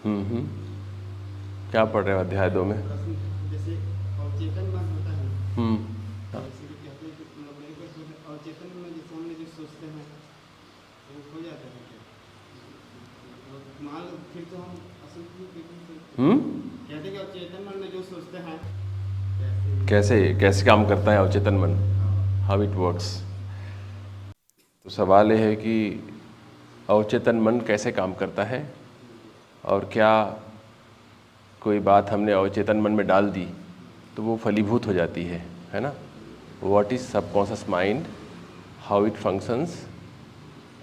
क्या पढ़ रहे हो अध्याय 2 में? जैसे अवचेतन मन होता है, हम्म। जैसे कि कहते हैं कि मतलब मेरे को अवचेतन में जैसे हम जो सोचते हैं वो हो जाता है क्या? मान लो फिर तो हम असल में कहते हैं कि अवचेतन मन में जो सोचते हैं कैसे कैसे काम करता है अवचेतन मन? How it works? तो सवाल ये है कि अवचेतन मन कैसे काम करता है, और क्या कोई बात हमने अवचेतन मन में डाल दी तो वो फलीभूत हो जाती है ना? What is subconscious mind, how it functions,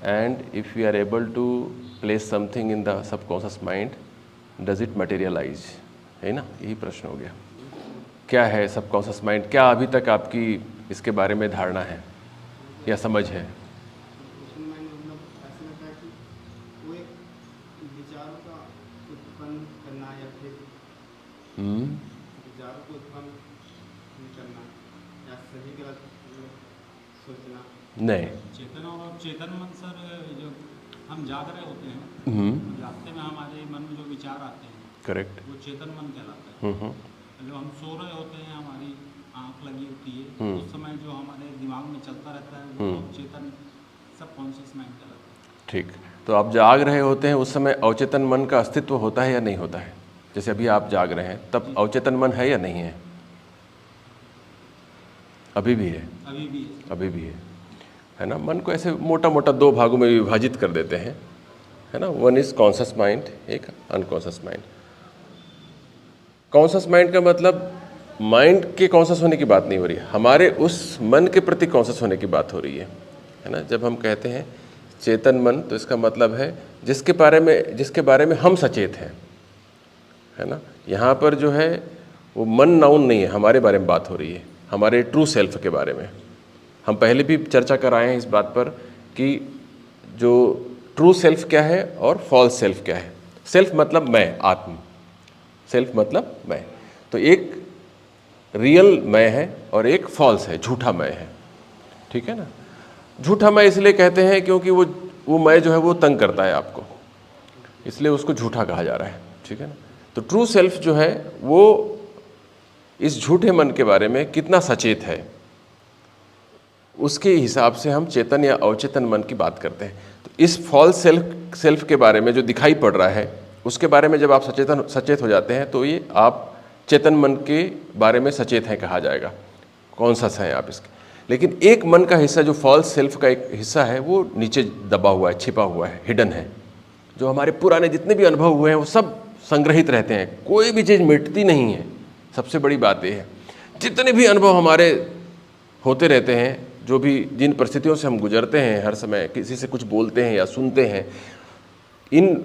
and if we are able to place something in the subconscious mind, does it materialise, है ना? यही प्रश्न हो गया। क्या है सबकॉन्शियस माइंड? क्या अभी तक आपकी इसके बारे में धारणा है या समझ है? मतलब ऐसा लगता है कि वो एक विचारों का उत्पन्न करना या फिर विचारों को उत्पन्न करना या सही गलत सोचना। नहीं। चेतन और अवचेतन मन सर, जो हम जाग रहे होते हैं, जागते में हमारे मन में जो विचार आते हैं, करेक्ट। वो चेतन मन कहलाता है। जब हम सो रहे होते हैं, हमारी आंख लगी होती है, उस समय जो हमारे दिमाग में चलता रहता है वो अवचेतन सबकॉन्शियस माइंड कहलाता है। ठीक। तो आप जाग रहे होते हैं उस समय अवचेतन मन का अस्तित्व होता है या नहीं होता है? जैसे अभी आप जाग रहे हैं तब अवचेतन मन है या नहीं है? अभी भी है। अभी भी है। अभी भी है ना? मन को ऐसे मोटा मोटा 2 भागों में विभाजित कर देते हैं, है ना? वन इज कॉन्शियस माइंड, एक अनकॉन्शियस माइंड। कॉन्शियस माइंड का मतलब माइंड के कॉन्शियस होने की बात नहीं हो रही है, हमारे उस मन के प्रति कॉन्शियस होने की बात हो रही है ना? जब हम कहते हैं चेतन मन तो इसका मतलब है जिसके बारे में हम सचेत हैं, है ना? यहाँ पर जो है वो मन नाउन नहीं है, हमारे बारे में बात हो रही है, हमारे ट्रू सेल्फ के बारे में। हम पहले भी चर्चा कर आए हैं इस बात पर कि जो ट्रू सेल्फ क्या है और फॉल्स सेल्फ क्या है। सेल्फ मतलब मैं, आत्म। सेल्फ मतलब मैं। तो एक रियल मैं है और एक फॉल्स है, झूठा मैं है, ठीक है ना? झूठा मैं इसलिए कहते हैं क्योंकि वो मैं जो है वो तंग करता है आपको, इसलिए उसको झूठा कहा जा रहा है, ठीक है ना? तो ट्रू सेल्फ जो है वो इस झूठे मन के बारे में कितना सचेत है, उसके हिसाब से हम चेतन या अवचेतन मन की बात करते हैं। तो इस फॉल्स सेल्फ के बारे में जो दिखाई पड़ रहा है उसके बारे में जब आप सचेत हो जाते हैं तो ये आप चेतन मन के बारे में सचेत हैं कहा जाएगा, कॉन्शियस हैं आप इसके। लेकिन एक मन का हिस्सा जो फॉल्स सेल्फ का एक हिस्सा है वो नीचे दबा हुआ है, छिपा हुआ है, हिडन है। जो हमारे पुराने जितने भी अनुभव हुए हैं वो सब संग्रहित रहते हैं, कोई भी चीज़ मिटती नहीं है। सबसे बड़ी बात यह है जितने भी अनुभव हमारे होते रहते हैं, जो भी जिन परिस्थितियों से हम गुजरते हैं, हर समय किसी से कुछ बोलते हैं या सुनते हैं, इन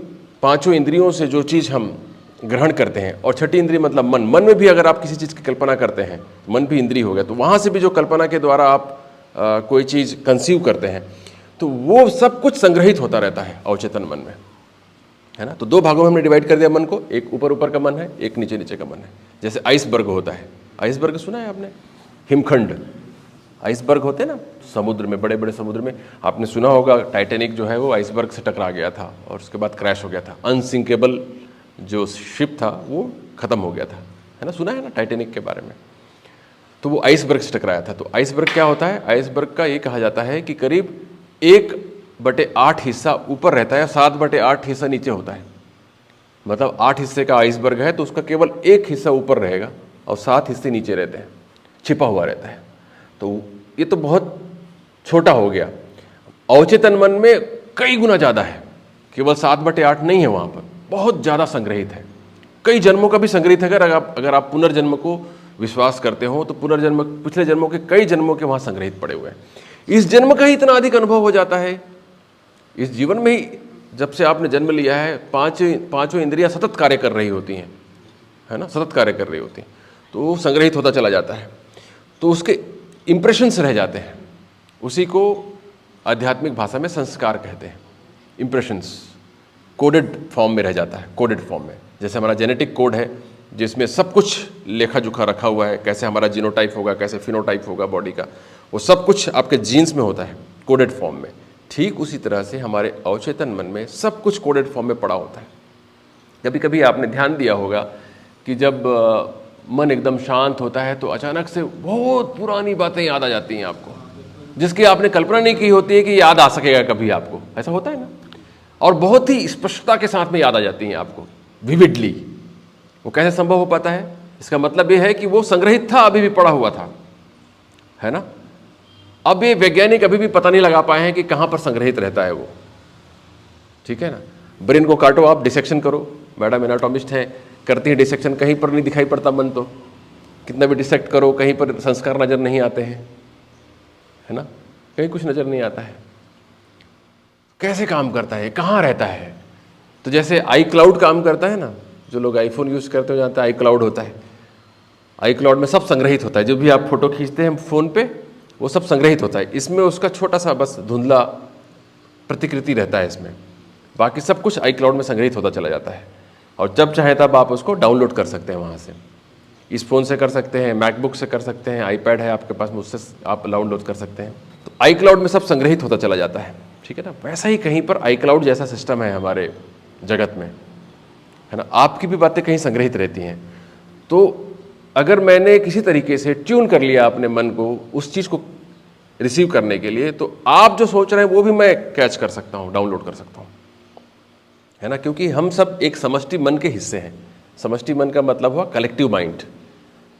5 इंद्रियों से जो चीज़ हम ग्रहण करते हैं, और 6ठी इंद्रिय मतलब मन में भी अगर आप किसी चीज़ की कल्पना करते हैं, मन भी इंद्रिय हो गया, तो वहाँ से भी जो कल्पना के द्वारा आप कोई चीज़ कंसीव करते हैं तो वो सब कुछ संग्रहित होता रहता है अवचेतन मन में, है ना? तो 2 भागों में हमने डिवाइड कर दिया मन को, एक ऊपर का मन है, एक नीचे का मन है। जैसे आइसबर्ग होता है, आइसबर्ग सुना है आपने? हिमखंड आइसबर्ग होते हैं ना समुद्र में, बड़े बड़े समुद्र में। आपने सुना होगा टाइटैनिक जो है वो आइसबर्ग से टकरा गया था और उसके बाद क्रैश हो गया था, अनसिंकेबल जो शिप था वो ख़त्म हो गया था, है ना? सुना है ना टाइटैनिक के बारे में? तो वो आइसबर्ग से टकराया था। तो आइसबर्ग क्या होता है? आइसबर्ग का ये कहा जाता है कि करीब 1/8 हिस्सा ऊपर रहता है, 7/8 हिस्सा नीचे होता है। मतलब 8 हिस्से का आइसबर्ग है तो उसका केवल 1 हिस्सा ऊपर रहेगा और 7 हिस्से नीचे रहते हैं, छिपा हुआ रहता है। तो ये तो बहुत छोटा हो गया। अवचेतन मन में कई गुना ज़्यादा है, केवल 7/8 नहीं है, वहाँ पर बहुत ज़्यादा संग्रहित है, कई जन्मों का भी संग्रहित है। अगर आप पुनर्जन्म को विश्वास करते हो तो पुनर्जन्म, पिछले जन्मों के कई जन्मों के वहाँ संग्रहित पड़े हुए हैं। इस जन्म का ही इतना अधिक अनुभव हो जाता है, इस जीवन में ही जब से आपने जन्म लिया है पांचों इंद्रियां सतत कार्य कर रही होती हैं, है ना? सतत कार्य कर रही होती हैं, तो वो संग्रहित होता चला जाता है, तो उसके इम्प्रेशंस रह जाते हैं। उसी को आध्यात्मिक भाषा में संस्कार कहते हैं। इम्प्रेशंस कोडेड फॉर्म में रह जाता है, कोडेड फॉर्म में। जैसे हमारा जेनेटिक कोड है जिसमें सब कुछ लेखा जोखा रखा हुआ है, कैसे हमारा जीनोटाइप होगा, कैसे फिनोटाइप होगा बॉडी का, वो सब कुछ आपके जीन्स में होता है कोडेड फॉर्म में। ठीक उसी तरह से हमारे अवचेतन मन में सब कुछ कोडेड फॉर्म में पड़ा होता है, कभी कभी आपने ध्यान दिया होगा कि जब मन एकदम शांत होता है तो अचानक से बहुत पुरानी बातें याद आ जाती हैं आपको, जिसकी आपने कल्पना नहीं की होती है कि याद आ सकेगा कभी आपको। ऐसा होता है ना? और बहुत ही स्पष्टता के साथ में याद आ जाती हैं आपको, विविडली। वो कैसे संभव हो पाता है? इसका मतलब ये है कि वो संग्रहित था, अभी भी पड़ा हुआ था, है ना? अब ये वैज्ञानिक अभी भी पता नहीं लगा पाए हैं कि कहाँ पर संग्रहित रहता है वो, ठीक है ना? ब्रेन को काटो आप, डिसेक्शन करो, मैडम एनाटॉमिस्ट हैं, करती है डिसेक्शन, कहीं पर नहीं दिखाई पड़ता मन तो, कितना भी डिसेक्ट करो कहीं पर संस्कार नज़र नहीं आते हैं, है ना? कहीं कुछ नज़र नहीं आता है। कैसे काम करता है, कहाँ रहता है? तो जैसे आई क्लाउड काम करता है ना, जो लोग आईफोन यूज़ करते हो जानते हैं आई क्लाउड होता है। आई क्लाउड में सब संग्रहित होता है, जो भी आप फोटो खींचते हैं फ़ोन पे वो सब संग्रहित होता है। इसमें उसका छोटा सा बस धुंधला प्रतिकृति रहता है इसमें, बाकी सब कुछ आई क्लाउड में संग्रहित होता चला जाता है। और जब चाहे तब आप उसको डाउनलोड कर सकते हैं वहाँ से। इस फ़ोन से कर सकते हैं, मैकबुक से कर सकते हैं, आईपैड है आपके पास, मुझसे आप डाउनलोड कर सकते हैं। तो आई क्लाउड में सब संग्रहित होता चला जाता है, ठीक है ना? वैसा ही कहीं पर आई क्लाउड जैसा सिस्टम है हमारे जगत में, है ना? आपकी भी बातें कहीं संग्रहित रहती हैं। तो अगर मैंने किसी तरीके से ट्यून कर लिया अपने मन को उस चीज़ को रिसीव करने के लिए, तो आप जो सोच रहे हैं वो भी मैं कैच कर सकता हूँ, डाउनलोड कर सकता हूँ, है ना? क्योंकि हम सब एक समष्टि मन के हिस्से हैं। समष्टि मन का मतलब हुआ कलेक्टिव माइंड,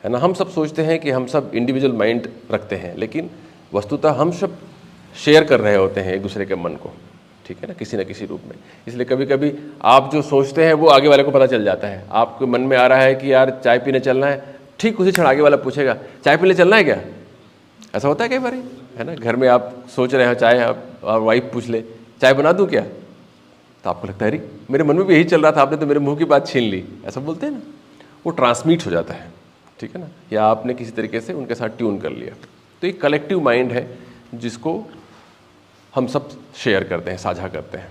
है ना? हम सब सोचते हैं कि हम सब इंडिविजुअल माइंड रखते हैं, लेकिन वस्तुतः हम सब शेयर कर रहे होते हैं एक दूसरे के मन को, ठीक है ना, किसी न किसी रूप में। इसलिए कभी कभी आप जो सोचते हैं वो आगे वाले को पता चल जाता है। आपके मन में आ रहा है कि यार चाय पीने चलना है, ठीक उसी क्षण आगे वाला पूछेगा चाय पीने चलना है क्या? ऐसा होता है कई बार, है ना? घर में आप सोच रहे हो चाय, और वाइफ पूछ ले चाय बना दूं क्या, तो आपको लगता है अरे मेरे मन में भी यही चल रहा था, आपने तो मेरे मुंह की बात छीन ली। ऐसा बोलते हैं ना, वो ट्रांसमिट हो जाता है, ठीक है ना? या आपने किसी तरीके से उनके साथ ट्यून कर लिया। तो एक कलेक्टिव माइंड है जिसको हम सब शेयर करते हैं, साझा करते हैं।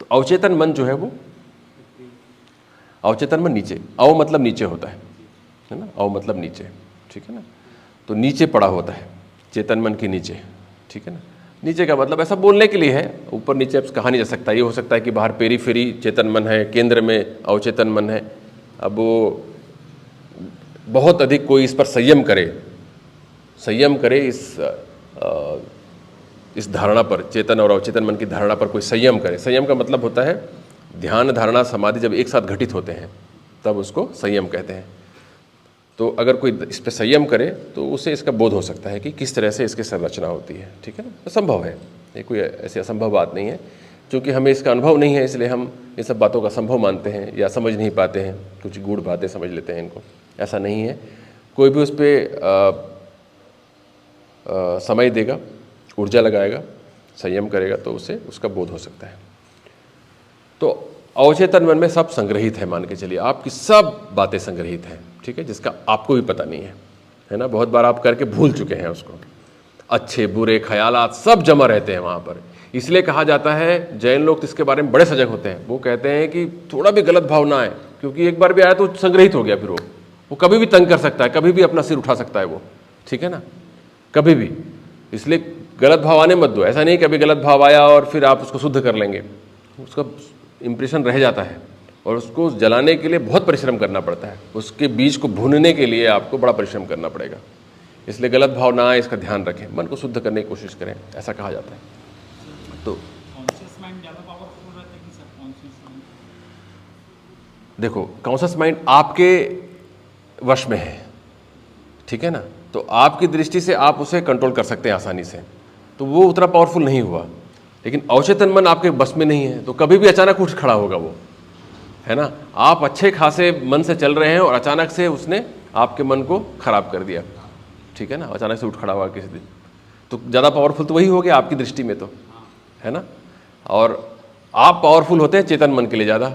तो अवचेतन मन जो है वो, अवचेतन मन नीचे, अव मतलब नीचे होता है ना? अव मतलब नीचे, ठीक है ना? तो नीचे पड़ा होता है चेतन मन के नीचे, ठीक है ना? नीचे का मतलब ऐसा बोलने के लिए है, ऊपर नीचे अब कहा नहीं जा सकता। ये हो सकता है कि बाहर पेरीफेरी चेतन मन है, केंद्र में अवचेतन मन है। अब वो बहुत अधिक कोई इस पर संयम करे इस धारणा पर, चेतन और अवचेतन मन की धारणा पर कोई संयम करे। संयम का मतलब होता है ध्यान, धारणा, समाधि जब एक साथ घटित होते हैं तब उसको संयम कहते हैं। तो अगर कोई इस पर संयम करे तो उसे इसका बोध हो सकता है कि किस तरह से इसकी संरचना होती है, ठीक है ना? तो संभव है, ये कोई ऐसी असंभव बात नहीं है। क्योंकि हमें इसका अनुभव नहीं है इसलिए हम ये सब बातों का संभव मानते हैं या समझ नहीं पाते हैं, कुछ गूढ़ बातें समझ लेते हैं इनको। ऐसा नहीं है। कोई भी उस पर समय देगा, ऊर्जा लगाएगा, संयम करेगा तो उसे उसका बोध हो सकता है। तो अवचेतन मन में सब संग्रहित है, मान के चलिए आपकी सब बातें संग्रहित हैं, ठीक है, जिसका आपको भी पता नहीं है ना? बहुत बार आप करके भूल चुके हैं उसको। अच्छे बुरे ख्यालात सब जमा रहते हैं वहाँ पर। इसलिए कहा जाता है, जैन लोग तो इसके बारे में बड़े सजग होते हैं। वो कहते हैं कि थोड़ा भी गलत भाव ना आए, क्योंकि एक बार भी आया तो संग्रहित हो गया, फिर वो कभी भी तंग कर सकता है, कभी भी अपना सिर उठा सकता है वो, ठीक है ना? कभी भी। इसलिए गलत भाव आने मत दो। ऐसा नहीं कि अभी गलत भाव आया और फिर आप उसको शुद्ध कर लेंगे, उसका इम्प्रेशन रह जाता है और उसको जलाने के लिए बहुत परिश्रम करना पड़ता है। उसके बीज को भूनने के लिए आपको बड़ा परिश्रम करना पड़ेगा। इसलिए गलत भाव ना आए, इसका ध्यान रखें, मन को शुद्ध करने की कोशिश करें, ऐसा कहा जाता है। तो कॉन्शियस माइंड ज़्यादा पावरफुल रहता है कि सबकॉन्शियस माइंड? देखो, कॉन्शियस माइंड आपके वश में है, ठीक है ना? तो आपकी दृष्टि से आप उसे कंट्रोल कर सकते हैं आसानी से, तो वो उतना पावरफुल नहीं हुआ। लेकिन अवचेतन मन आपके बस में नहीं है, तो कभी भी अचानक उठ खड़ा होगा वो, है ना? आप अच्छे खासे मन से चल रहे हैं और अचानक से उसने आपके मन को खराब कर दिया, ठीक है ना? अचानक से उठ खड़ा हुआ किसी दिन, तो ज़्यादा पावरफुल तो वही हो गया आपकी दृष्टि में, तो है ना? और आप पावरफुल होते हैं चेतन मन के लिए ज़्यादा।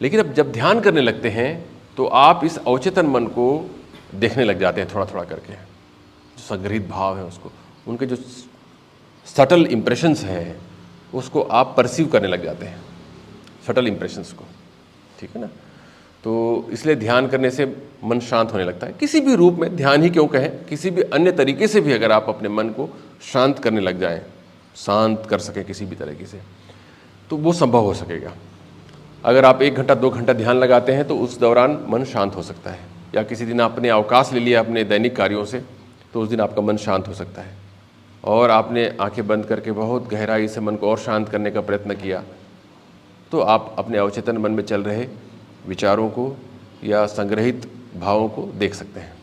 लेकिन अब जब ध्यान करने लगते हैं तो आप इस अवचेतन मन को देखने लग जाते हैं, थोड़ा थोड़ा करके, जो संग्रहित भाव है उसको, उनके जो सटल इम्प्रेशंस हैं उसको आप परसीव करने लग जाते हैं, सटल इम्प्रेशंस को, ठीक है ना? तो इसलिए ध्यान करने से मन शांत होने लगता है। किसी भी रूप में, ध्यान ही क्यों कहें, किसी भी अन्य तरीके से भी अगर आप अपने मन को शांत करने लग जाएं, शांत कर सकें किसी भी तरीके से, तो वो संभव हो सकेगा। अगर आप 1 घंटा 2 घंटा ध्यान लगाते हैं तो उस दौरान मन शांत हो सकता है। या किसी दिन आपने अवकाश ले लिया अपने दैनिक कार्यों से, तो उस दिन आपका मन शांत हो सकता है। और आपने आंखें बंद करके बहुत गहराई से मन को और शांत करने का प्रयत्न किया, तो आप अपने अवचेतन मन में चल रहे विचारों को या संग्रहित भावों को देख सकते हैं।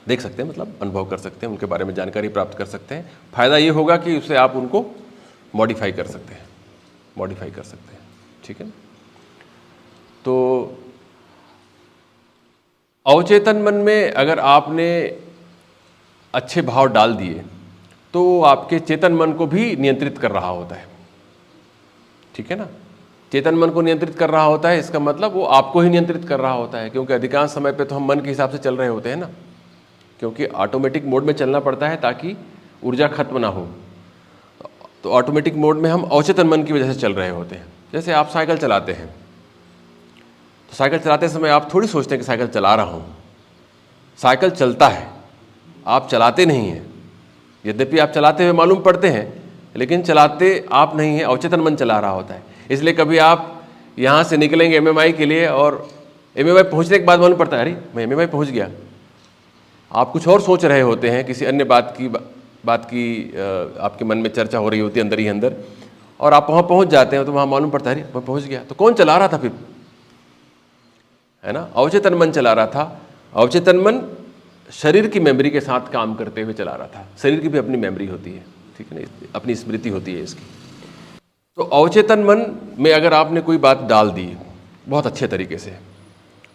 मतलब अनुभव कर सकते हैं, उनके बारे में जानकारी प्राप्त कर सकते हैं। फ़ायदा ये होगा कि उससे आप उनको मॉडिफाई कर सकते हैं। ठीक है ना? तो अवचेतन मन में अगर आपने अच्छे भाव डाल दिए तो वो आपके चेतन मन को भी नियंत्रित कर रहा होता है। ठीक है ना? चेतन मन को नियंत्रित कर रहा होता है, इसका मतलब वो आपको ही नियंत्रित कर रहा होता है, क्योंकि अधिकांश समय पे तो हम मन के हिसाब से चल रहे होते हैं ना, क्योंकि ऑटोमेटिक मोड में चलना पड़ता है ताकि ऊर्जा खत्म ना हो। तो ऑटोमेटिक मोड में हम अवचेतन मन की वजह से चल रहे होते हैं। जैसे आप साइकिल चलाते हैं, तो साइकिल चलाते समय आप थोड़ी सोचते हैं कि साइकिल चला रहा हूँ। साइकिल चलता है, आप चलाते नहीं हैं। यद्यपि आप चलाते हुए मालूम पड़ते हैं, लेकिन चलाते आप नहीं हैं, अवचेतन मन चला रहा होता है। इसलिए कभी आप यहाँ से निकलेंगे एमएमआई के लिए और एमएमआई पहुँचने के बाद मालूम पड़ता है, अरे मैं एमएमआई पहुँच गया। आप कुछ और सोच रहे होते हैं, किसी अन्य बात की आपके मन में चर्चा हो रही होती है अंदर ही अंदर, और आप वहाँ पहुँच जाते हैं तो वहाँ मालूम पड़ता है, अरे मैं पहुँच गया। तो कौन चला रहा था फिर? है ना? अवचेतन मन चला रहा था। अवचेतन मन शरीर की मेमोरी के साथ काम करते हुए चला रहा था। शरीर की भी अपनी मेमोरी होती है, ठीक है ना, अपनी स्मृति होती है इसकी। तो अवचेतन मन में अगर आपने कोई बात डाल दी बहुत अच्छे तरीके से,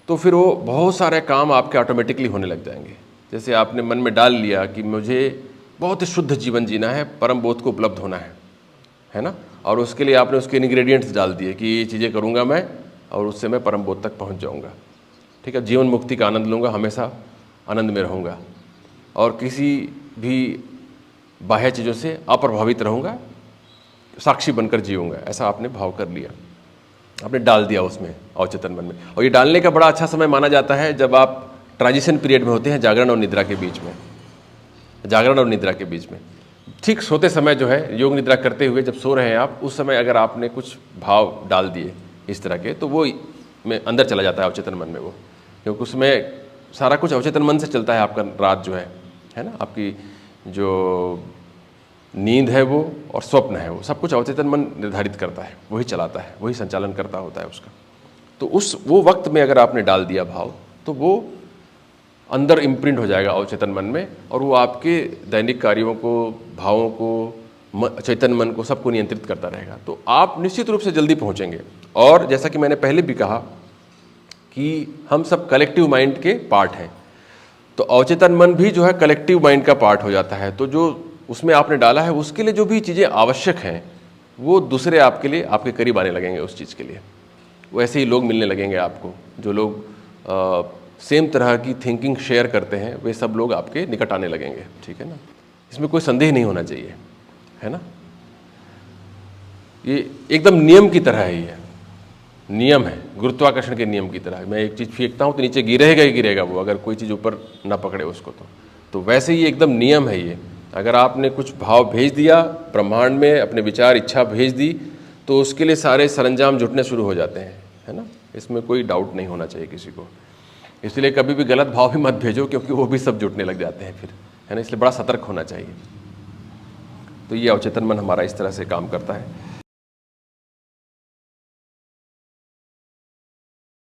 तो फिर वो बहुत सारे काम आपके ऑटोमेटिकली होने लग जाएंगे। जैसे आपने मन में डाल लिया कि मुझे बहुत ही शुद्ध जीवन जीना है, परम बोध को उपलब्ध होना है ना, और उसके लिए आपने उसके इंग्रेडिएंट्स डाल दिए कि ये चीज़ें करूँगा मैं और उससे मैं परम बोध तक पहुँच जाऊँगा। ठीक है, जीवन मुक्ति का आनंद लूँगा, हमेशा आनंद में रहूँगा और किसी भी बाह्य चीज़ों से अप्रभावित रहूँगा, साक्षी बनकर जीऊँगा। ऐसा आपने भाव कर लिया, आपने डाल दिया उसमें अवचेतन मन में। और ये डालने का बड़ा अच्छा समय माना जाता है जब आप ट्रांजिशन पीरियड में होते हैं, जागरण और निद्रा के बीच में। जागरण और निद्रा के बीच में ठीक सोते समय जो है, योग निद्रा करते हुए जब सो रहे हैं आप, उस समय अगर आपने कुछ भाव डाल दिए इस तरह के, तो वो में अंदर चला जाता है अवचेतन मन में वो, क्योंकि उसमें सारा कुछ अवचेतन मन से चलता है। आपका रात जो है ना, आपकी जो नींद है वो और स्वप्न है वो सब कुछ अवचेतन मन निर्धारित करता है, वही चलाता है, वही संचालन करता होता है उसका। तो वो वक्त में अगर आपने डाल दिया भाव, तो वो अंदर इम्प्रिंट हो जाएगा अवचेतन मन में, और वो आपके दैनिक कार्यों को, भावों को, चेतन मन को, सबको नियंत्रित करता रहेगा। तो आप निश्चित रूप से जल्दी पहुँचेंगे। और जैसा कि मैंने पहले भी कहा कि हम सब कलेक्टिव माइंड के पार्ट हैं, तो अवचेतन मन भी जो है कलेक्टिव माइंड का पार्ट हो जाता है। तो जो उसमें आपने डाला है, उसके लिए जो भी चीज़ें आवश्यक हैं, वो दूसरे आपके लिए, आपके करीब आने लगेंगे उस चीज़ के लिए। वो ऐसे ही लोग मिलने लगेंगे आपको, जो लोग सेम तरह की थिंकिंग शेयर करते हैं, वे सब लोग आपके निकट आने लगेंगे। ठीक है ना? इसमें कोई संदेह नहीं होना चाहिए, है ना? ये एकदम नियम की तरह है, ये नियम है, गुरुत्वाकर्षण के नियम की तरह। मैं एक चीज़ फेंकता हूँ तो नीचे गिरेगा ही गिरेगा वो, अगर कोई चीज़ ऊपर ना पकड़े उसको। तो वैसे ही एकदम नियम है ये। अगर आपने कुछ भाव भेज दिया ब्रह्मांड में, अपने विचार इच्छा भेज दी, तो उसके लिए सारे सरंजाम जुटने शुरू हो जाते हैं, है ना? इसमें कोई डाउट नहीं होना चाहिए किसी को। इसलिए कभी भी गलत भाव भी मत भेजो, क्योंकि वो भी सब जुटने लग जाते हैं फिर, है ना? इसलिए बड़ा सतर्क होना चाहिए। तो ये अवचेतन मन हमारा इस तरह से काम करता है।